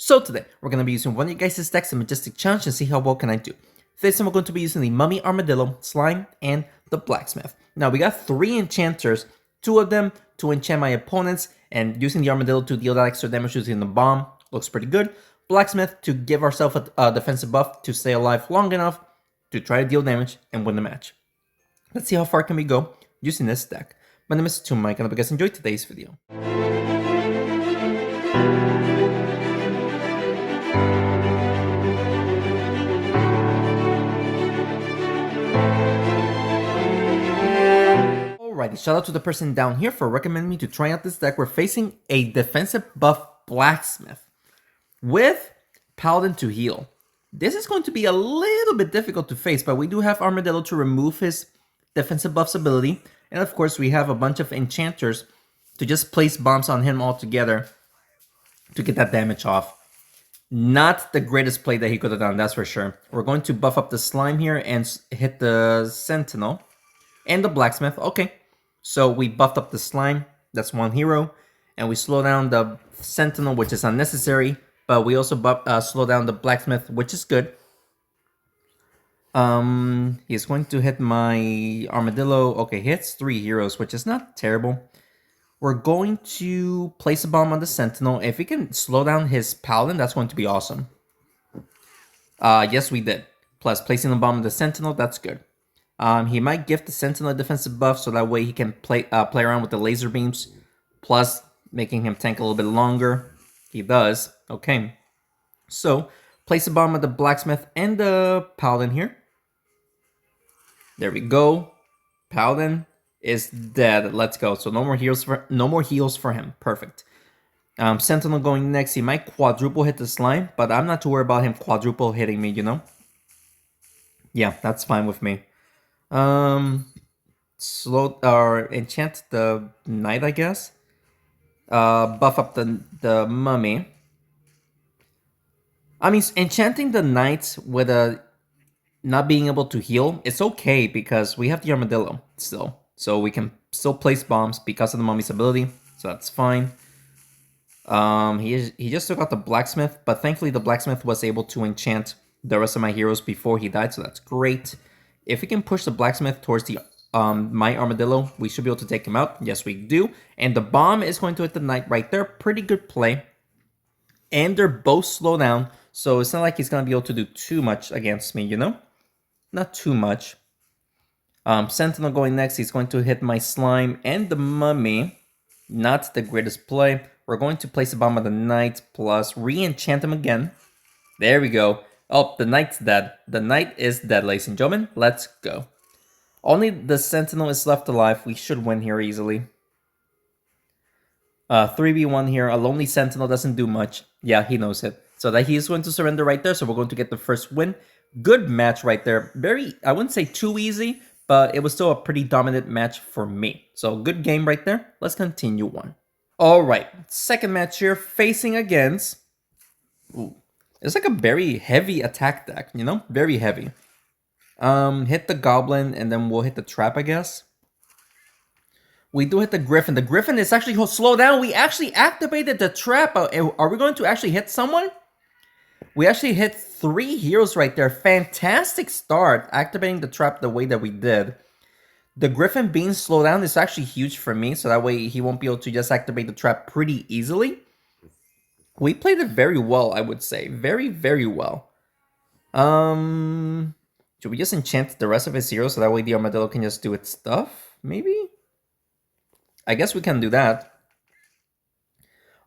So today, we're going to be using one of you guys' decks, the Majestic Challenge, and see how well can I do. This time we're going to be using the Mummy, Armadillo, Slime, and the Blacksmith. Now we got 3 enchanters, 2 of them to enchant my opponents, and using the Armadillo to deal that extra damage using the bomb. Looks pretty good. Blacksmith to give ourselves a defensive buff to stay alive long enough to try to deal damage and win the match. Let's see how far can we go using this deck. My name is Mike, and I hope you guys enjoyed today's video. Alrighty, shout out to the person down here for recommending me to try out this deck. We're facing a defensive buff Blacksmith with Paladin to heal. This is going to be a little bit difficult to face, but we do have Armadillo to remove his defensive buff's ability. And of course, we have a bunch of enchanters to just place bombs on him all together to get that damage off. Not the greatest play that he could have done, that's for sure. We're going to buff up the Slime here and hit the Sentinel and the Blacksmith. Okay, so we buffed up the Slime, that's 1 hero, and we slow down the Sentinel, which is unnecessary, but we also slow down the Blacksmith, which is good. He's going to hit my Armadillo. Okay, he hits 3 heroes, which is not terrible. We're going to place a bomb on the Sentinel. If we can slow down his Paladin, that's going to be awesome. Yes, we did. Plus, placing the bomb on the Sentinel, that's good. He might give the Sentinel a defensive buff, so that way he can play around with the laser beams, plus making him tank a little bit longer. He does. Okay. So, place a bomb on the Blacksmith and the Paladin here. There we go. Paladin is dead. Let's go. So no more heals for him. Perfect. Sentinel going next. He might quadruple hit the Slime, but I'm not too worried about him quadruple hitting me, you know? Yeah, that's fine with me. Enchant the Knight, I guess. Buff up the Mummy. I mean, enchanting the Knight with a not being able to heal, it's okay because we have the Armadillo still. So we can still place bombs because of the Mummy's ability. So that's fine. He just took out the Blacksmith, but thankfully the Blacksmith was able to enchant the rest of my heroes before he died, so that's great. If we can push the Blacksmith towards the my Armadillo, we should be able to take him out. Yes, we do. And the bomb is going to hit the Knight right there. Pretty good play. And they're both slow down, so it's not like he's going to be able to do too much against me, you know? Not too much. Sentinel going next. He's going to hit my Slime and the Mummy. Not the greatest play. We're going to place a bomb on the Knight, plus re-enchant him again. There we go. Oh, the Knight's dead. The Knight is dead, ladies and gentlemen. Let's go. Only the Sentinel is left alive. We should win here easily. 3v1 here. A lonely Sentinel doesn't do much. Yeah, he knows it. So that he is going to surrender right there. So we're going to get the first win. Good match right there. Very, I wouldn't say too easy, but it was still a pretty dominant match for me. So good game right there. Let's continue on. All right, second match here, facing against... Ooh, it's like a very heavy attack deck, you know? Very heavy. Hit the Goblin, and then we'll hit the Trap, I guess. We do hit the Griffin. The Griffin is actually... Slow down. We actually activated the Trap. Are we going to actually hit someone? We actually hit 3 heroes right there. Fantastic start, activating the Trap the way that we did. The Griffin being slowed down is actually huge for me, so that way he won't be able to just activate the Trap pretty easily. We played it very well, I would say. Very, very well. Should we just enchant the rest of his heroes so that way the Armadillo can just do its stuff? Maybe? I guess we can do that.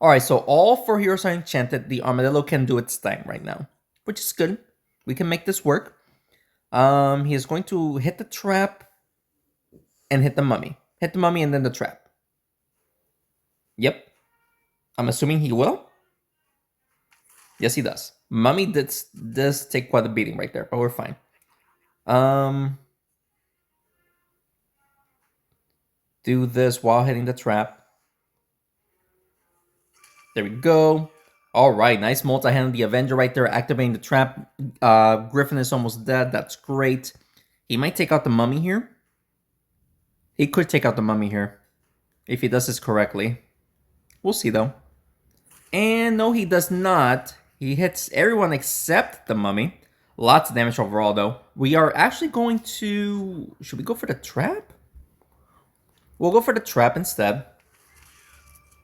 Alright, so all 4 heroes are enchanted. The Armadillo can do its thing right now, which is good. We can make this work. He is going to hit the Trap and hit the Mummy. Hit the Mummy and then the Trap. Yep. I'm assuming he will. Yes, he does. Mummy does take quite a beating right there, but we're fine. Do this while hitting the Trap. There we go. All right, nice multi-hand. The Avenger right there, activating the Trap. Griffin is almost dead. That's great. He might take out the Mummy here. He could take out the Mummy here if he does this correctly. We'll see, though. And no, he does not. He hits everyone except the mummy. Lots of damage overall, though. We are actually going to... Should we go for the trap? We'll go for the trap instead.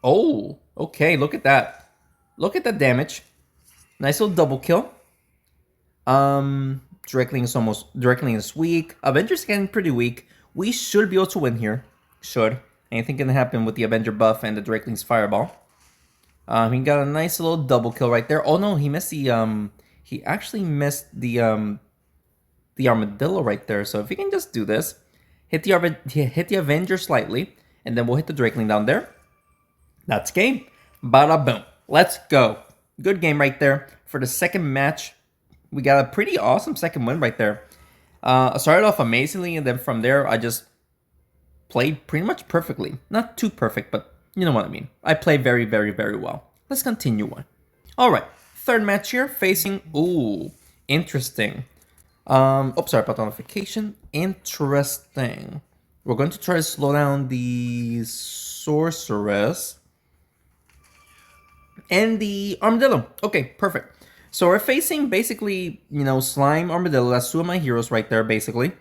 Oh, okay, look at that. Look at that damage. Nice little double kill. Directly is weak. Avengers getting pretty weak. We should be able to win here. Should. Anything can happen with the Avenger buff and the Drakeling's fireball. He got a nice little double kill right there. Oh no, he missed the he actually missed the armadillo right there. So if he can just do this, hit the Avenger slightly, and then we'll hit the Drakeling down there. That's game. Bada boom. Let's go. Good game right there. For the second match, we got a pretty awesome second win right there. I started off amazingly, and then from there, I just played pretty much perfectly. Not too perfect, but you know what I mean. I played very, very, very well. Let's continue on. All right. Third match here, facing... Ooh, interesting. Sorry about the notification. Interesting. We're going to try to slow down the sorceress and the armadillo. Okay, perfect. So we're facing basically, slime, armadillo. That's two of my heroes right there, basically.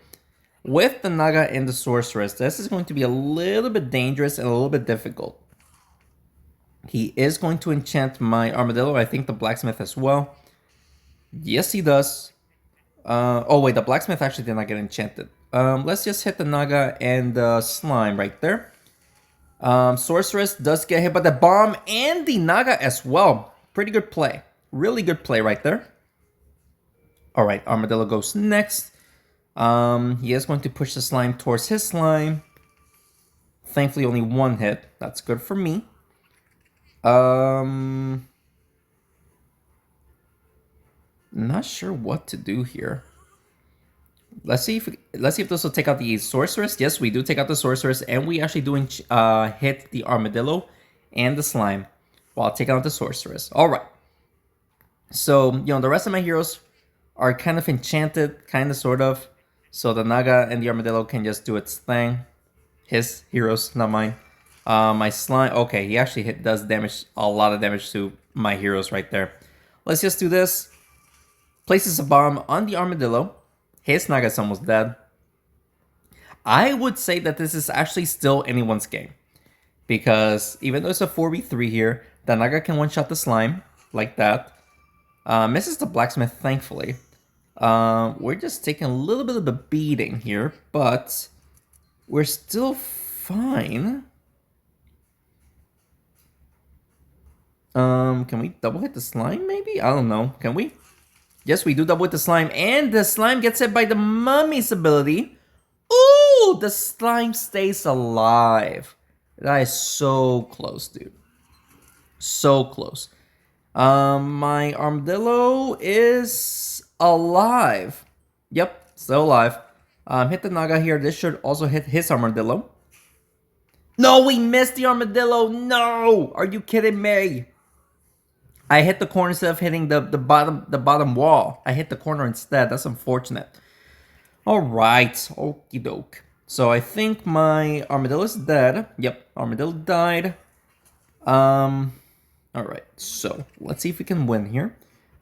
With the naga and the sorceress, this is going to be a little bit dangerous and a little bit difficult. He is going to enchant my armadillo. I think the blacksmith as well. Yes, he does. Oh, wait, the blacksmith actually did not get enchanted. Let's just hit the naga and the slime right there. Sorceress does get hit by the bomb and the naga as well. Pretty good play. Really good play right there. All right, armadillo goes next. He is going to push the slime towards his slime. Thankfully, only one hit. That's good for me. Not sure what to do here. Let's see if this will take out the sorceress. Yes, we do take out the sorceress, and we actually do hit the armadillo and the slime while taking out the sorceress. All right. So the rest of my heroes are kind of enchanted, kind of, sort of. So the naga and the armadillo can just do its thing. His heroes, not mine. My slime, okay, he actually does damage, a lot of damage to my heroes right there. Let's just do this. Places a bomb on the armadillo. His naga's almost dead. I would say that this is actually still anyone's game. Because even though it's a 4v3 here, the naga can one-shot the slime, like that. Misses the blacksmith, thankfully. We're just taking a little bit of a beating here, but we're still fine. Can we double hit the slime maybe? I don't know. Can we? Yes, we do double hit the slime, and the slime gets hit by the mummy's ability. Ooh, the slime stays alive. That is so close, dude. So close. My armadillo is alive. Yep, still alive. Hit the naga here. This should also hit his armadillo. No, we missed the armadillo. No, are you kidding me? I hit the corner instead of hitting the bottom wall. I hit the corner instead. That's unfortunate. All right, okie doke. So I think my armadillo is dead. Yep, armadillo died. All right, so let's see if we can win here.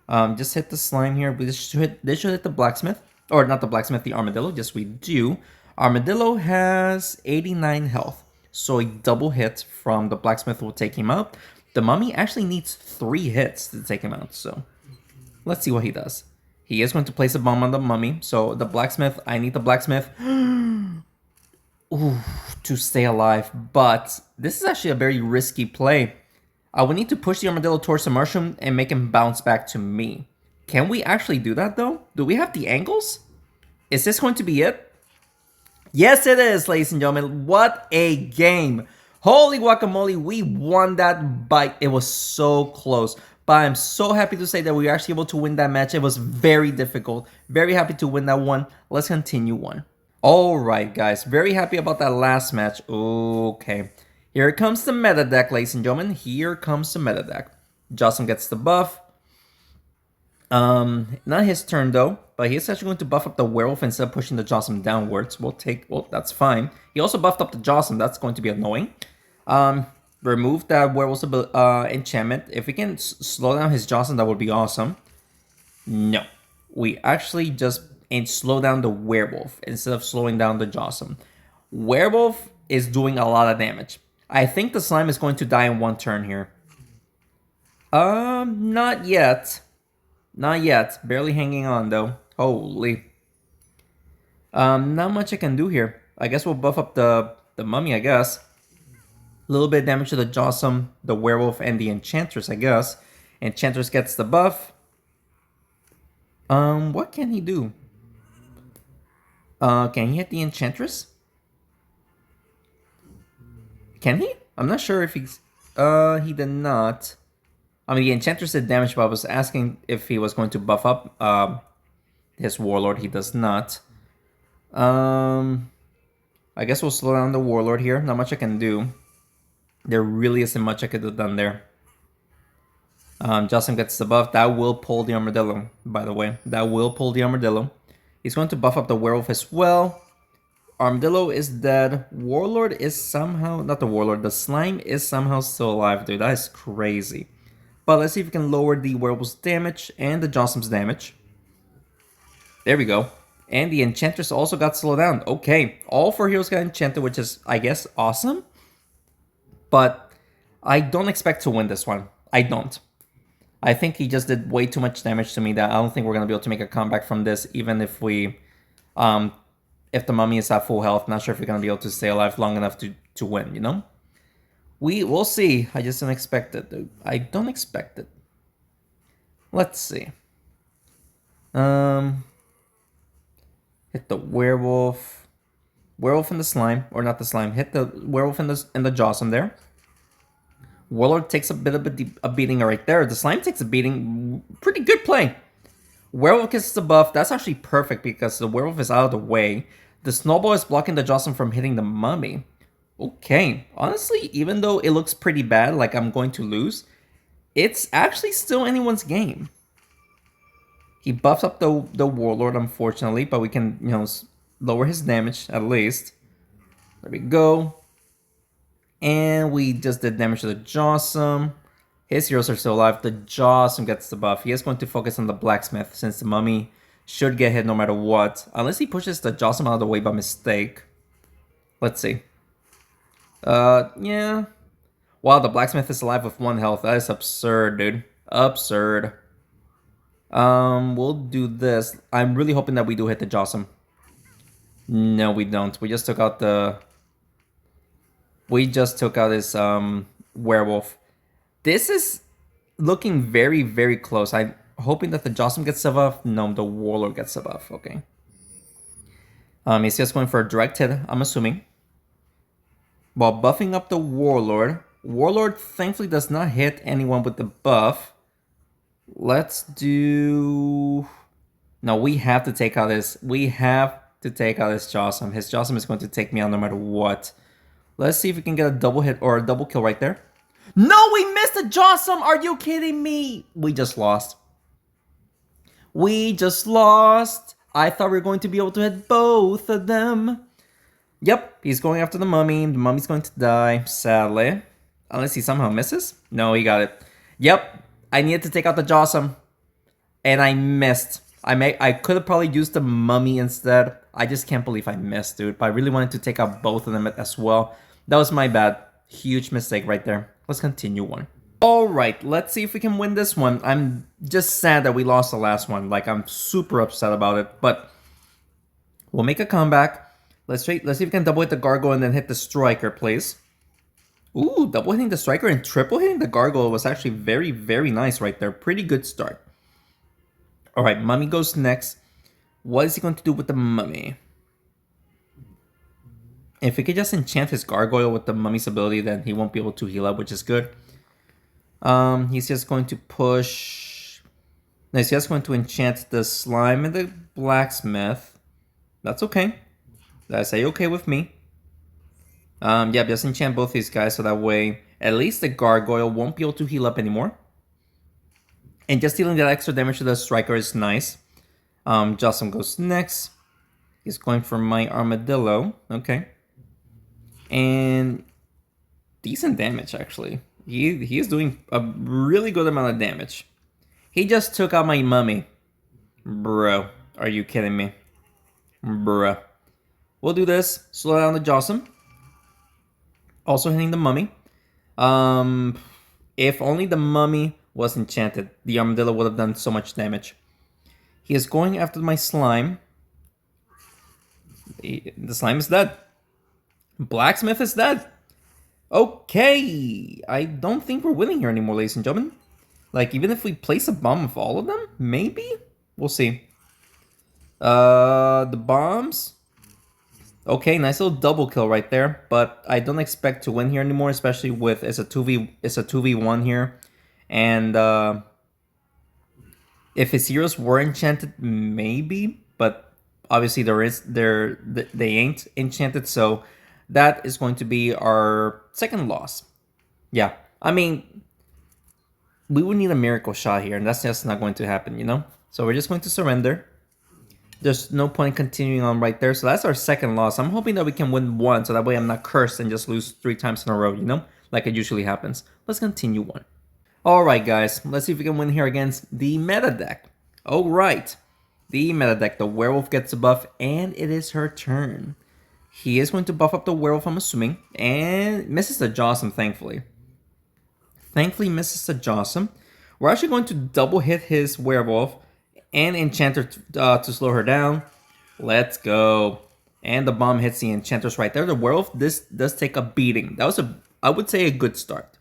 Just hit the slime here. This should hit the blacksmith, or not the blacksmith, the armadillo. Yes, we do. Armadillo has 89 health, so a double hit from the blacksmith will take him out. The mummy actually needs 3 hits to take him out, so let's see what he does. He is going to place a bomb on the mummy, so the blacksmith, I need the blacksmith ooh, to stay alive, but this is actually a very risky play. I would need to push the armadillo towards the mushroom and make him bounce back to me. Can we actually do that, though? Do we have the angles? Is this going to be it? Yes, it is, ladies and gentlemen. What a game. Holy guacamole, we won that by... It was so close. But I'm so happy to say that we were actually able to win that match. It was very difficult. Very happy to win that one. Let's continue on. Alright, guys. Very happy about that last match. Okay. Here comes the meta deck, ladies and gentlemen. Here comes the meta deck. Jocelyn gets the buff. Not his turn, though. But he's actually going to buff up the werewolf instead of pushing the Jocelyn downwards. Well, that's fine. He also buffed up the Jocelyn. That's going to be annoying. remove that werewolf's enchantment. If we can slow down his Jocelyn, that would be awesome. No. We actually just slow down the werewolf instead of slowing down the Jocelyn. Werewolf is doing a lot of damage. I think the slime is going to die in one turn here. Not yet. Not yet. Barely hanging on though. Holy. Not much I can do here. I guess we'll buff up the mummy, I guess. A little bit of damage to the Jossum, the werewolf, and the enchantress, I guess. Enchantress gets the buff. What can he do? Can he hit the enchantress? Can he? I'm not sure if he's... he did not. I mean, the enchantress did damage, but I was asking if he was going to buff up his warlord. He does not. I guess we'll slow down the warlord here. Not much I can do. There really isn't much I could have done there. Justin gets the buff. That will pull the armadillo, by the way. That will pull the armadillo. He's going to buff up the werewolf as well. Armadillo is dead. Warlord is somehow... Not the warlord. The slime is somehow still alive, dude. That is crazy. But let's see if we can lower the werewolf's damage and the Jossum's damage. There we go. And the enchantress also got slowed down. Okay. All 4 heroes got enchanted, which is, I guess, awesome. But I don't expect to win this one. I don't. I think he just did way too much damage to me that I don't think we're going to be able to make a comeback from this, even if we... if the mummy is at full health. Not sure if we're going to be able to stay alive long enough to win, you know? We'll see. I just don't expect it, dude. I don't expect it. Let's see. Hit the werewolf. Werewolf and the slime. Or not the slime. Hit the werewolf and the Jossum there. Warlord takes a bit of a beating right there. The slime takes a beating. Pretty good play. Werewolf gets the buff. That's actually perfect because the werewolf is out of the way. The snowball is blocking the Jossum from hitting the mummy. Okay. Honestly, even though it looks pretty bad, like I'm going to lose, it's actually still anyone's game. He buffs up the warlord, unfortunately, but we can, you know, lower his damage at least. There we go. And we just did damage to the Jossum. His heroes are still alive. The Jossum gets the buff. He is going to focus on the blacksmith since the mummy should get hit no matter what. Unless he pushes the Jossum out of the way by mistake. Let's see. Yeah. Wow, the blacksmith is alive with 1 health. That is absurd, dude. Absurd. We'll do this. I'm really hoping that we do hit the Jossum. No, we don't. We just took out the... We just took out his werewolf. This is looking very, very close. I'm hoping that the Jossum gets the buff. No, the warlord gets the buff. Okay. He's just going for a direct hit, I'm assuming. While buffing up the warlord. Warlord thankfully does not hit anyone with the buff. Let's do... No, we have to take out his... We have to take out his Jossum. His Jossum is going to take me out no matter what. Let's see if we can get a double hit or a double kill right there. No, we missed the Jossum! Are you kidding me? We just lost. We just lost. I thought we were going to be able to hit both of them. Yep, he's going after the mummy. The mummy's going to die, sadly. Unless he somehow misses. No, he got it. Yep, I needed to take out the Jossum. And I missed. I could have probably used the mummy instead. I just can't believe I missed, dude. But I really wanted to take out both of them as well. That was my bad. Huge mistake right there. Let's continue on. Alright, let's see if we can win this one. I'm just sad that we lost the last one. Like, I'm super upset about it. But we'll make a comeback. Let's see if we can double hit the gargoyle and then hit the striker, please. Ooh, double hitting the striker and triple hitting the gargoyle was actually very, very nice right there. Pretty good start. Alright, mummy goes next. What is he going to do with the mummy? If we could just enchant his gargoyle with the mummy's ability, then he won't be able to heal up, which is good. He's just going to push... No, he's just going to enchant the slime and the blacksmith. That's okay. That's a-okay with me. Yeah, just enchant both these guys so that way at least the gargoyle won't be able to heal up anymore. And just dealing that extra damage to the striker is nice. Jossum goes next. He's going for my armadillo. Okay. And decent damage actually. He is doing a really good amount of damage. He just took out my mummy. Bro, are you kidding me? Bruh. We'll do this. Slow down the Jossum. Also hitting the mummy. Um, if only the mummy was enchanted, the armadillo would have done so much damage. He is going after my slime. The slime is dead. Blacksmith is dead. Okay, I don't think we're winning here anymore, ladies and gentlemen. Like, even if we place a bomb of all of them, maybe? We'll see. The bombs. Okay, nice little double kill right there, but I don't expect to win here anymore, especially with it's a 2v1 here. And if his heroes were enchanted, maybe, but obviously they ain't enchanted, so that is going to be our second loss. Yeah. I mean, we would need a miracle shot here, and that's just not going to happen, you know? So we're just going to surrender. There's no point continuing on right there. So that's our second loss. I'm hoping that we can win one, so that way I'm not cursed and just lose 3 times in a row, you know? Like it usually happens. Let's continue on. Alright guys, let's see if we can win here against the meta deck. Alright, the meta deck. The werewolf gets a buff, and it is her turn. He is going to buff up the werewolf, I'm assuming, and misses the Jossum, thankfully. Thankfully misses the Jossum. We're actually going to double hit his werewolf and enchanter to slow her down. Let's go. And the bomb hits the enchanters right there. The werewolf, this does take a beating. That was I would say, a good start.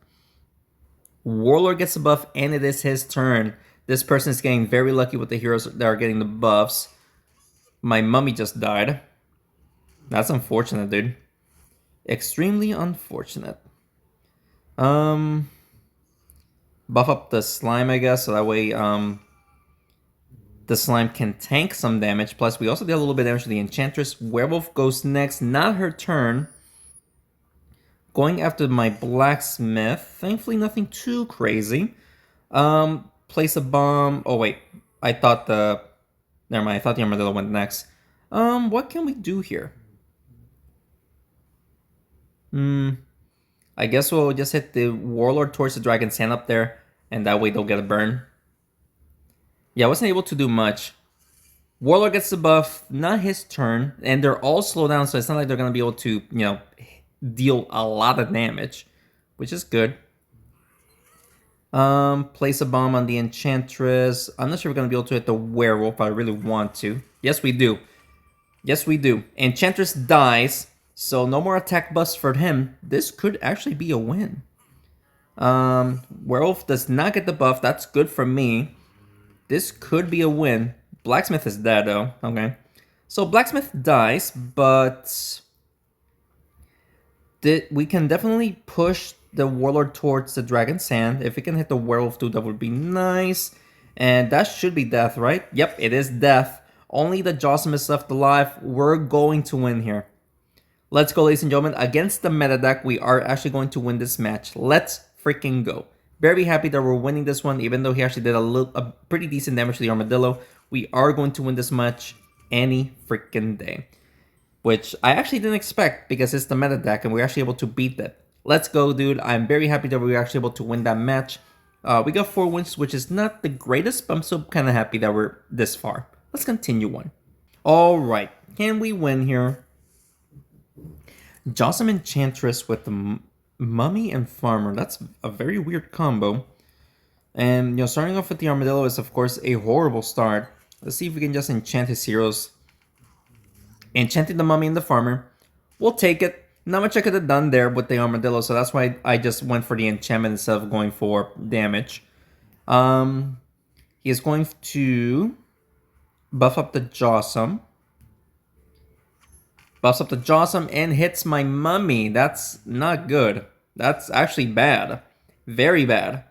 Warlord gets a buff, and it is his turn. This person is getting very lucky with the heroes that are getting the buffs. My mummy just died. That's unfortunate, dude. Extremely unfortunate. Buff up the slime, I guess, so that way the slime can tank some damage. Plus, we also did a little bit of damage to the enchantress. Werewolf goes next, not her turn. Going after my blacksmith. Thankfully, nothing too crazy. Place a bomb. Oh wait, I thought the. Never mind. I thought the armadillo went next. What can we do here? I guess we'll just hit the warlord towards the dragon's hand up there, and that way they'll get a burn. Yeah, I wasn't able to do much. Warlord gets the buff, not his turn, and they're all slowed down, so it's not like they're gonna be able to, you know, deal a lot of damage, which is good. Place a bomb on the enchantress. I'm not sure we're gonna be able to hit the werewolf. I really want to. Yes, we do. Yes, we do. Enchantress dies, so no more attack buffs for him. This could actually be a win. Werewolf does not get the buff. That's good for me. This could be a win. Blacksmith is dead, though. Okay. So Blacksmith dies, but we can definitely push the Warlord towards the Dragon's Hand. If we can hit the Werewolf too, that would be nice. And that should be death, right? Yep, it is death. Only the Jossum is left alive. We're going to win here. Let's go, ladies and gentlemen. Against the meta deck, we are actually going to win this match. Let's freaking go. Very happy that we're winning this one, even though he actually did a pretty decent damage to the Armadillo. We are going to win this match any freaking day. Which I actually didn't expect, because it's the meta deck and we're actually able to beat that. Let's go, dude. I'm very happy that we were actually able to win that match. We got 4 wins, which is not the greatest, but I'm still kind of happy that we're this far. Let's continue on. Alright, can we win here? Jossum Enchantress with the Mummy and Farmer. That's a very weird combo. And, you know, starting off with the Armadillo is, of course, a horrible start. Let's see if we can just enchant his heroes. Enchanting the Mummy and the Farmer. We'll take it. Not much I could have done there with the Armadillo, so that's why I just went for the enchantment instead of going for damage. He is going to buff up the Jossum. Buffs up the Jossum and hits my Mummy. That's not good. That's actually bad. Very bad.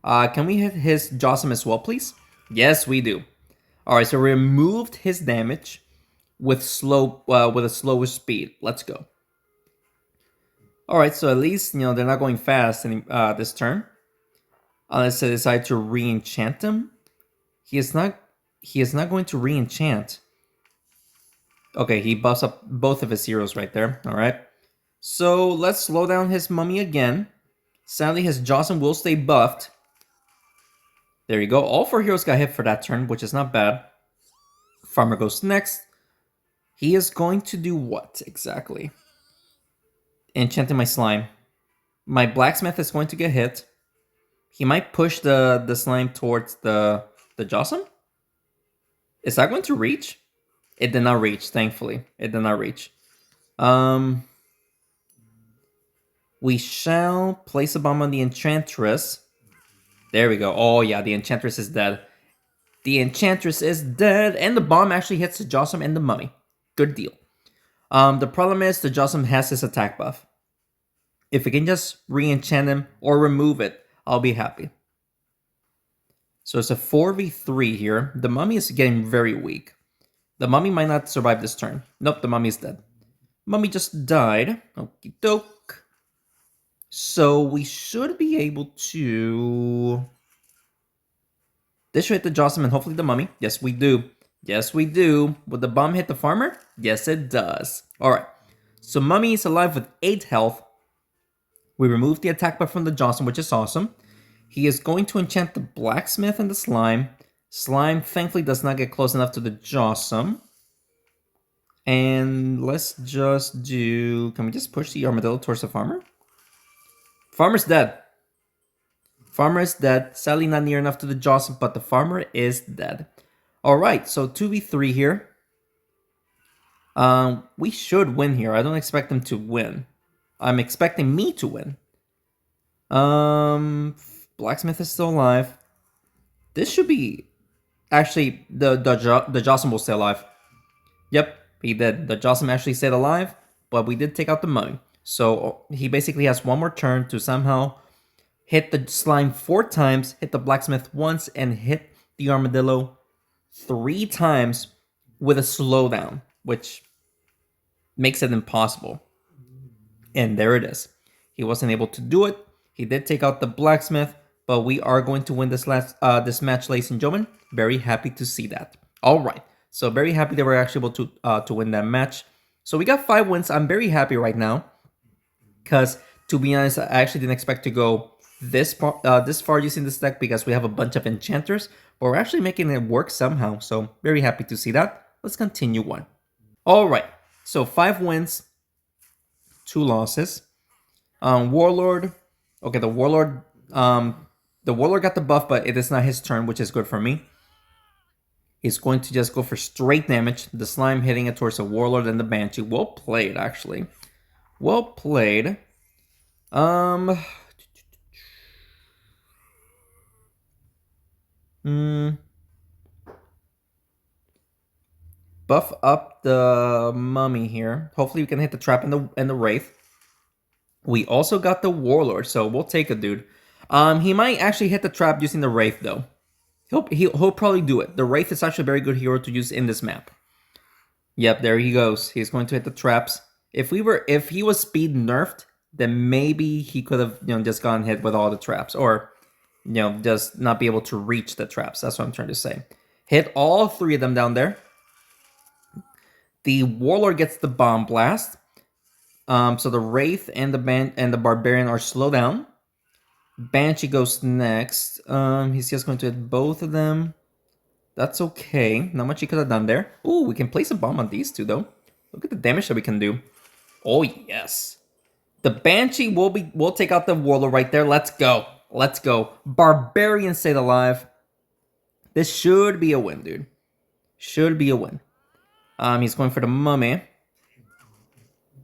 Can we hit his Jossum as well, please? Yes, we do. Alright, so we removed his damage with a slower speed. Let's go. Alright, so at least, you know, they're not going fast this turn. Unless they decide to re-enchant him. He is not going to re-enchant. Okay, he buffs up both of his heroes right there. Alright. So let's slow down his mummy again. Sadly, his Jocelyn will stay buffed. There you go. All 4 heroes got hit for that turn, which is not bad. Farmer goes next. He is going to do what exactly? Enchanting my slime. My blacksmith is going to get hit. He might push the slime towards the Jocelyn. Is that going to reach? It did not reach, thankfully. It did not reach. Um, we shall place a bomb on the enchantress. There we go. Oh yeah, the enchantress is dead. The enchantress is dead, and the bomb actually hits the Jocelyn and the mummy. Good deal. The problem is the Jocelyn has his attack buff. If we can just re-enchant him or remove it, I'll be happy. So it's a 4v3 here. The mummy is getting very weak. The mummy might not survive this turn. Nope, the mummy's dead. Mummy just died. Okie doke. So we should be able to... This should hit the Jocelyn and hopefully the mummy. Yes, we do. Yes, we do. Would the bomb hit the farmer? Yes, it does. Alright. So mummy is alive with 8 health. We removed the attack buff from the Jocelyn, which is awesome. He is going to enchant the blacksmith and the slime. Slime thankfully does not get close enough to the Jocelyn. And let's just do... Can we just push the armadillo towards the farmer? Farmer's dead. Farmer is dead. Sadly not near enough to the Jocelyn, but the farmer is dead. Alright, so 2v3 here. We should win here. I don't expect them to win. I'm expecting me to win. Blacksmith is still alive. This should be... Actually, the Jocelyn will stay alive. Yep, he did. The Jocelyn actually stayed alive, but we did take out the mummy. So he basically has one more turn to somehow hit the slime 4 times, hit the blacksmith once, and hit the armadillo 3 times with a slowdown, which makes it impossible. And there it is. He wasn't able to do it. He did take out the blacksmith, but we are going to win this match, ladies and gentlemen. Very happy to see that. All right, so very happy that we're actually able to win that match. So we got 5 wins. I'm very happy right now because, to be honest, I actually didn't expect to go this far using this deck because we have a bunch of enchanters, but we're actually making it work somehow. So very happy to see that. Let's continue on. All right, so 5 wins, 2 losses. Warlord. Okay, the Warlord got the buff, but it is not his turn, which is good for me. He's going to just go for straight damage. The slime hitting it towards the Warlord and the Banshee. Well played, actually. Well played. Buff up the mummy here. Hopefully we can hit the trap and the wraith. We also got the Warlord, so we'll take it, dude. He might actually hit the trap using the wraith though. He'll probably do it. The wraith is actually a very good hero to use in this map. Yep, there he goes. He's going to hit the traps. If he was speed nerfed, then maybe he could have just gotten hit with all the traps, or just not be able to reach the traps. That's what I'm trying to say. Hit all 3 of them down there. The Warlord gets the bomb blast. So the Wraith and the Barbarian are slow down. Banshee goes next. He's just going to hit both of them. That's okay. Not much he could have done there. Ooh, we can place a bomb on these 2 though. Look at the damage that we can do. Oh yes. The Banshee will take out the Warlord right there. Let's go. Let's go. Barbarian stayed alive. This should be a win, dude. Should be a win. He's going for the mummy.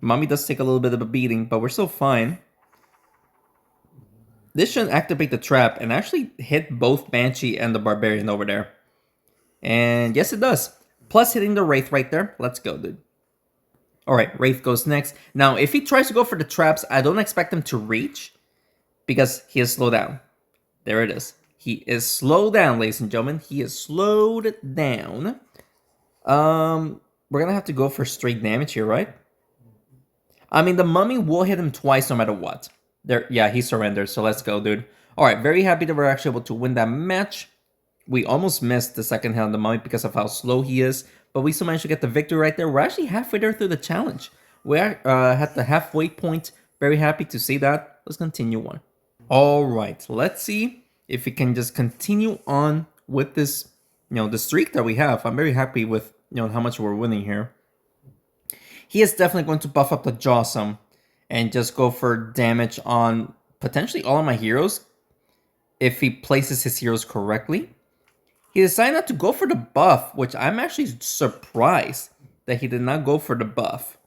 Mummy does take a little bit of a beating, but we're still fine. This should activate the trap and actually hit both Banshee and the Barbarian over there. And yes, it does. Plus hitting the Wraith right there. Let's go, dude. Alright, Wraith goes next. Now, if he tries to go for the traps, I don't expect him to reach because he is slowed down. There it is. He is slowed down, ladies and gentlemen. He is slowed down. We're going to have to go for straight damage here, right? I mean, the mummy will hit him twice no matter what. Yeah, he surrendered, so let's go, dude. Alright, very happy that we're actually able to win that match. We almost missed the second hit on the mummy because of how slow he is, but we still managed to get the victory right there. We're actually halfway there through the challenge. We're at the halfway point. Very happy to see that. Let's continue on. All right, let's see if we can just continue on with this, the streak that we have. I'm very happy with, how much we're winning here. He is definitely going to buff up the Jawsome and just go for damage on potentially all of my heroes if he places his heroes correctly. He decided not to go for the buff, which I'm actually surprised that he did not go for the buff.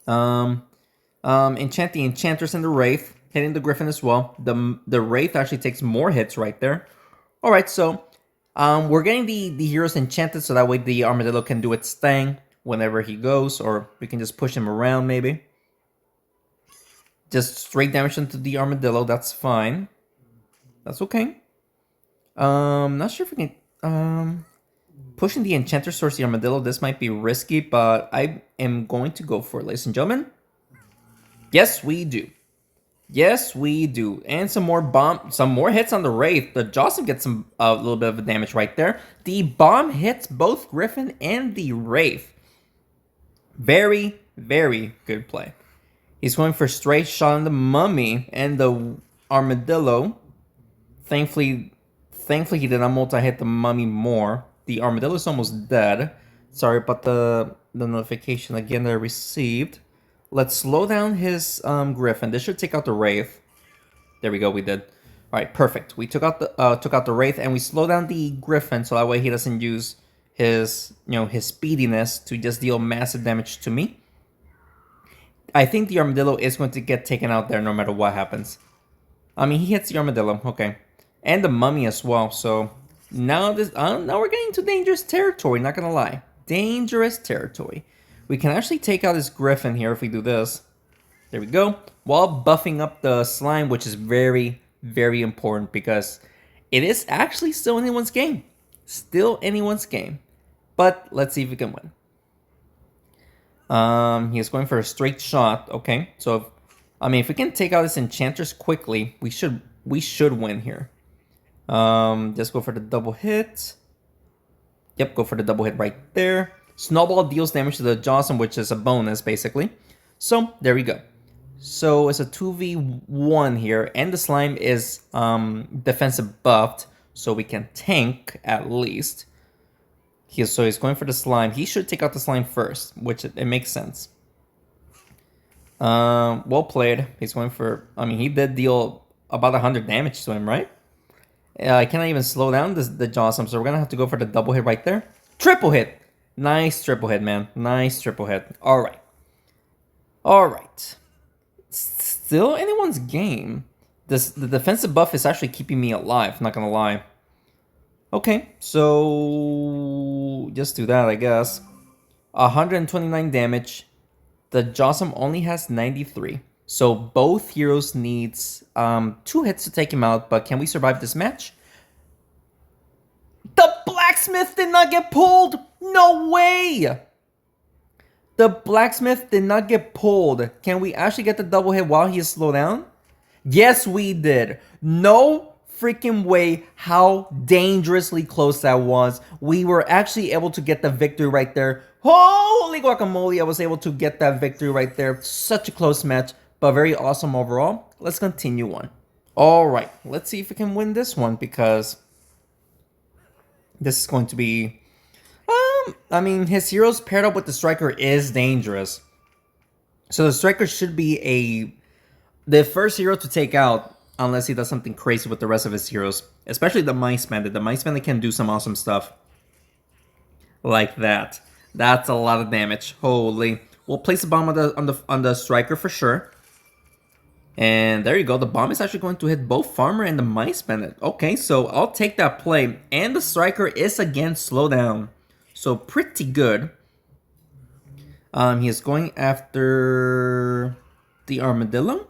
Enchant the enchanters and the wraith, hitting the griffin as well. The wraith actually takes more hits right there. All right, so we're getting the heroes enchanted so that way the armadillo can do its thing whenever he goes, or we can just push him around maybe. Just straight damage into the armadillo, that's fine. That's okay. Not sure if we can pushing the enchanters towards the armadillo, this might be risky, but I am going to go for it, ladies and gentlemen. Yes, we do. Yes, we do. And some more hits on the Wraith. The Jawsome gets a little bit of damage right there. The bomb hits both Griffin and the Wraith. Very, very good play. He's going for straight shot on the Mummy and the Armadillo. Thankfully he did not multi-hit the Mummy more. The Armadillo is almost dead. Sorry about the notification again that I received. Let's slow down his Griffin. This should take out the Wraith. There we go, we did. Alright, perfect. We took out the Wraith and we slow down the Griffin so that way he doesn't use his his speediness to just deal massive damage to me. I think the Armadillo is going to get taken out there no matter what happens. I mean, he hits the Armadillo, okay. And the Mummy as well, so now we're getting into dangerous territory, not gonna lie. Dangerous territory. We can actually take out his Griffin here if we do this. There we go. While buffing up the slime, which is very, very important because it is actually still anyone's game. Still anyone's game. But let's see if we can win. He's going for a straight shot. Okay, so if we can take out his enchanters quickly, we should win here. Just go for the double hit. Yep, go for the double hit right there. Snowball deals damage to the Jawsome, which is a bonus, basically. So, there we go. So, it's a 2v1 here, and the slime is defensive buffed, so we can tank, at least. So, he's going for the slime. He should take out the slime first, which it makes sense. Well played. He's going for... he did deal about 100 damage to him, right? I cannot even slow down the Jawsome, so we're going to have to go for the double hit right there. Triple hit! Nice triple hit, man. Nice triple hit. Alright. Alright. Still anyone's game. The defensive buff is actually keeping me alive, not gonna lie. Okay, so... just do that, I guess. 129 damage. The Jawsome only has 93. So both heroes needs 2 hits to take him out, but can we survive this match? The blacksmith did not get pulled! No way! The blacksmith did not get pulled. Can we actually get the double hit while he is slowed down? Yes, we did. No freaking way how dangerously close that was. We were actually able to get the victory right there. Holy guacamole, I was able to get that victory right there. Such a close match, but very awesome overall. Let's continue on. Alright, let's see if we can win this one because this is going to be... his heroes paired up with the striker is dangerous. So the striker should be the first hero to take out unless he does something crazy with the rest of his heroes. Especially the Mice Bandit. The Mice Bandit can do some awesome stuff. Like that. That's a lot of damage. Holy. We'll place a bomb on the striker for sure. And there you go. The bomb is actually going to hit both Farmer and the Mice Bandit. Okay, so I'll take that play. And the striker is again slow down. So pretty good. He is going after the Armadillo,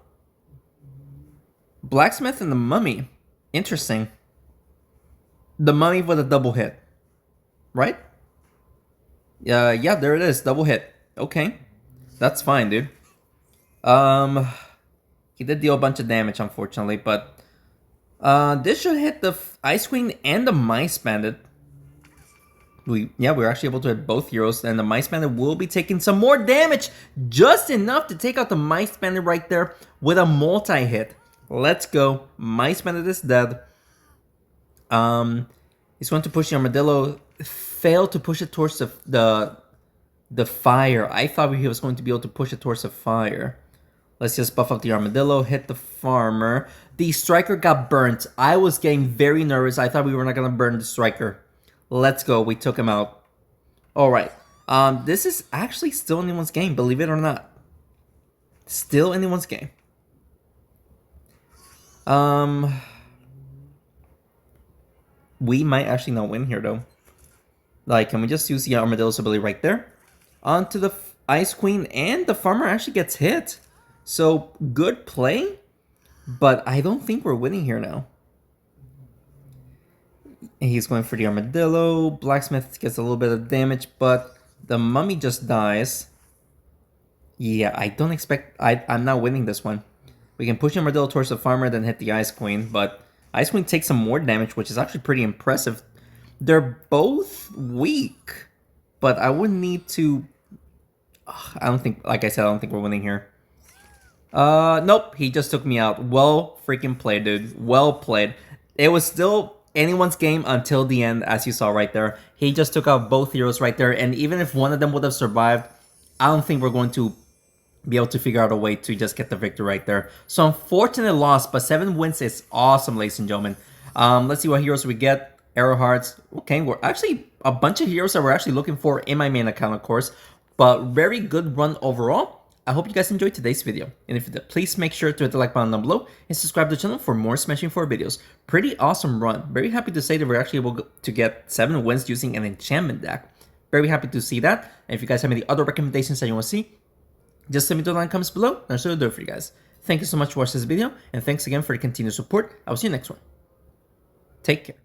Blacksmith, and the Mummy. Interesting. The Mummy with a double hit, right? Yeah, there it is, double hit. Okay, that's fine, dude. He did deal a bunch of damage, unfortunately, but this should hit the Ice Queen and the Mice Bandit. we're actually able to hit both heroes, and the Mice Bandit will be taking some more damage, just enough to take out the Mice Bandit right there with a multi-hit. Let's go. Mice Bandit is dead. He's going to push the Armadillo. Failed to push it towards the fire. I thought he was going to be able to push it towards the fire. Let's just buff up the Armadillo, hit the Farmer. The Striker got burnt. I was getting very nervous. I thought we were not going to burn the Striker. Let's go. We took him out. All right. This is actually still anyone's game, believe it or not. Still anyone's game. We might actually not win here, though. Like, can we just use the Armadillo's ability right there? Onto the Ice Queen, and the Farmer actually gets hit. So, good play, but I don't think we're winning here now. He's going for the Armadillo. Blacksmith gets a little bit of damage, but the Mummy just dies. Yeah, I don't expect... I'm not winning this one. We can push the Armadillo towards the Farmer, then hit the Ice Queen, but Ice Queen takes some more damage, which is actually pretty impressive. They're both weak, but I wouldn't need to... I don't think... Like I said, I don't think we're winning here. Nope, he just took me out. Well freaking played, dude. Well played. It was still anyone's game until the end, as you saw right there. He just took out both heroes right there, and even if one of them would have survived, I don't think we're going to be able to figure out a way to just get the victory right there. So unfortunate loss, but 7 wins is awesome, ladies and gentlemen. Let's see what heroes we get. Arrow Hearts. Okay, we're actually a bunch of heroes that we're actually looking for in my main account, of course. But very good run overall. I hope you guys enjoyed today's video. And if you did, please make sure to hit the like button down below and subscribe to the channel for more Smashing 4 videos. Pretty awesome run. Very happy to say that we're actually able to get 7 wins using an enchantment deck. Very happy to see that. And if you guys have any other recommendations that you want to see, just send me to the comments below, and I'll sure do it for you guys. Thank you so much for watching this video, and thanks again for your continued support. I will see you next one. Take care.